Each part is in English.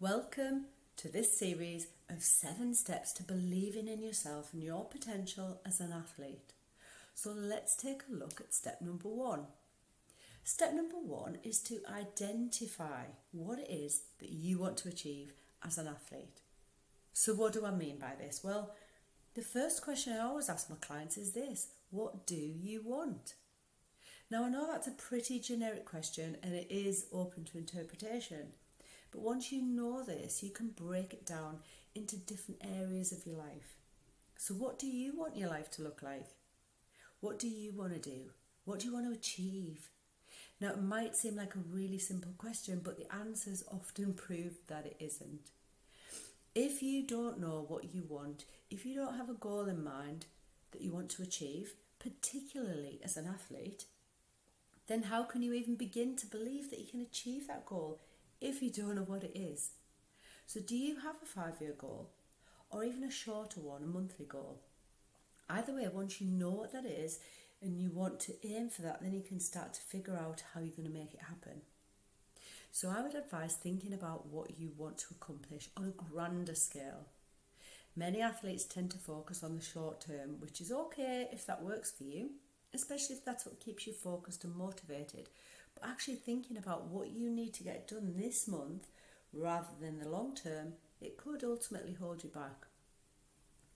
Welcome to this series of 7 steps to believing in yourself and your potential as an athlete. So let's take a look at step number 1. Step number 1 is to identify what it is that you want to achieve as an athlete. So what do I mean by this? Well, the first question I always ask my clients is this: what do you want? Now, I know that's a pretty generic question and it is open to interpretation. But once you know this, you can break it down into different areas of your life. So what do you want your life to look like? What do you want to do? What do you want to achieve? Now, it might seem like a really simple question, but the answers often prove that it isn't. If you don't know what you want, if you don't have a goal in mind that you want to achieve, particularly as an athlete, then how can you even begin to believe that you can achieve that goal if you don't know what it is? So do you have a 5-year goal, or even a shorter one, a monthly goal? Either way, once you know what that is and you want to aim for that, then you can start to figure out how you're going to make it happen. So I would advise thinking about what you want to accomplish on a grander scale. Many athletes tend to focus on the short term, which is okay if that works for you, especially if that's what keeps you focused and motivated. But actually thinking about what you need to get done this month rather than the long term, it could ultimately hold you back.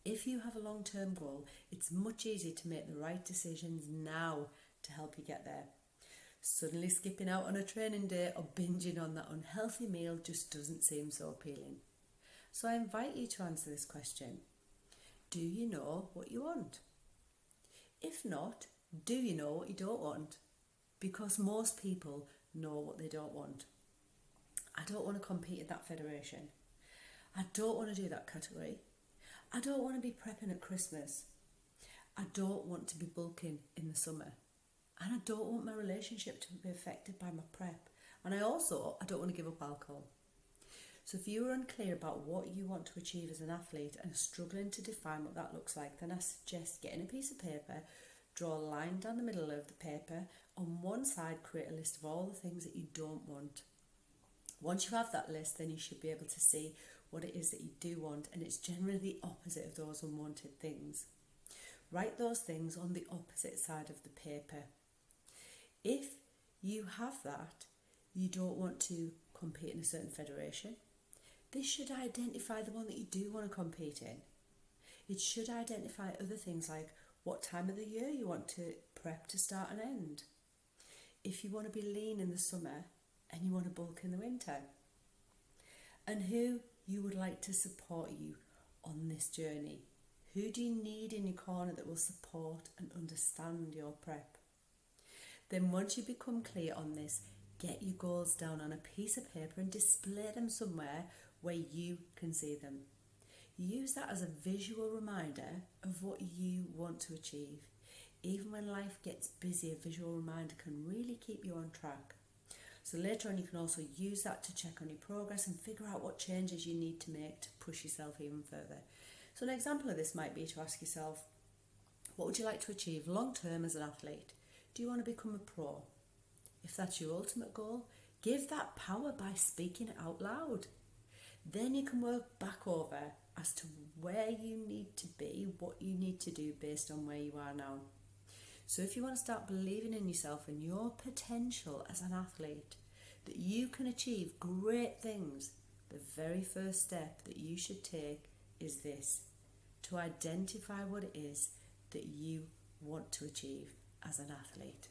If you have a long-term goal, it's much easier to make the right decisions now to help you get there. Suddenly skipping out on a training day or binging on that unhealthy meal just doesn't seem so appealing. So I invite you to answer this question. Do you know what you want? If not, do you know what you don't want? Because most people know what they don't want. I don't want to compete in that federation. I don't want to do that category. I don't want to be prepping at Christmas. I don't want to be bulking in the summer. And I don't want my relationship to be affected by my prep. And I don't want to give up alcohol. So if you are unclear about what you want to achieve as an athlete and struggling to define what that looks like, then I suggest getting a piece of paper, draw a line down the middle of the paper. On one side, create a list of all the things that you don't want. Once you have that list, then you should be able to see what it is that you do want, and it's generally the opposite of those unwanted things. Write those things on the opposite side of the paper. If you have that, you don't want to compete in a certain federation, this should identify the one that you do want to compete in. It should identify other things like what time of the year you want to prep to start and end. If you want to be lean in the summer and you want to bulk in the winter. And who you would like to support you on this journey. Who do you need in your corner that will support and understand your prep? Then once you become clear on this, get your goals down on a piece of paper and display them somewhere where you can see them. Use that as a visual reminder of what you want to achieve. Even when life gets busy, a visual reminder can really keep you on track. So later on, you can also use that to check on your progress and figure out what changes you need to make to push yourself even further. So an example of this might be to ask yourself, what would you like to achieve long term as an athlete? Do you want to become a pro? If that's your ultimate goal, give that power by speaking it out loud. Then you can work back over as to where you need to be, what you need to do based on where you are now. So if you want to start believing in yourself and your potential as an athlete, that you can achieve great things, the very first step that you should take is this: to identify what it is that you want to achieve as an athlete.